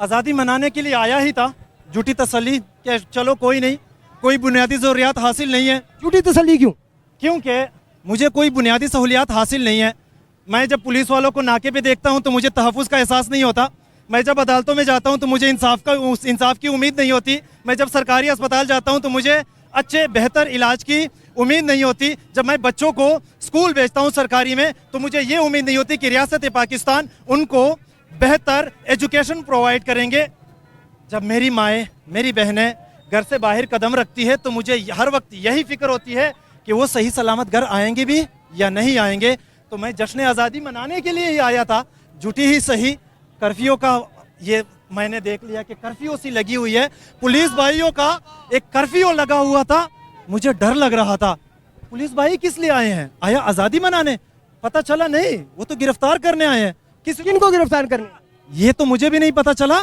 आज़ादी मनाने के लिए आया ही था, झूठी तसल्ली कि चलो कोई नहीं, कोई बुनियादी ज़रूरियात हासिल नहीं है। झूठी तसल्ली क्यों? क्योंकि मुझे कोई बुनियादी सहूलियात हासिल नहीं है। मैं जब पुलिस वालों को नाके पे देखता हूँ तो मुझे तहफ़्फ़ुज़ का एहसास नहीं होता। मैं जब अदालतों में जाता हूँ तो मुझे इंसाफ की उम्मीद नहीं होती। मैं जब सरकारी अस्पताल जाता हूँ तो मुझे अच्छे बेहतर इलाज की उम्मीद नहीं होती। जब मैं बच्चों को स्कूल भेजता हूँ सरकारी में तो मुझे ये उम्मीद नहीं होती कि रियासत पाकिस्तान उनको बेहतर एजुकेशन प्रोवाइड करेंगे। जब मेरी माएँ, मेरी बहनें घर से बाहर कदम रखती है तो मुझे हर वक्त यही फिक्र होती है कि वो सही सलामत घर आएंगे भी या नहीं आएंगे। तो मैं जश्न आज़ादी मनाने के लिए ही आया था, झूठी ही सही। कर्फ्यू का ये मैंने देख लिया कि कर्फ्यू सी लगी हुई है, पुलिस भाइयों का एक कर्फ्यू लगा हुआ था। मुझे डर लग रहा था, पुलिस भाई किस लिए आए हैं? आया आज़ादी मनाने? पता चला नहीं, वो तो गिरफ्तार करने आए हैं। किनको गिरफ्तार करने? ये तो मुझे भी नहीं पता चला।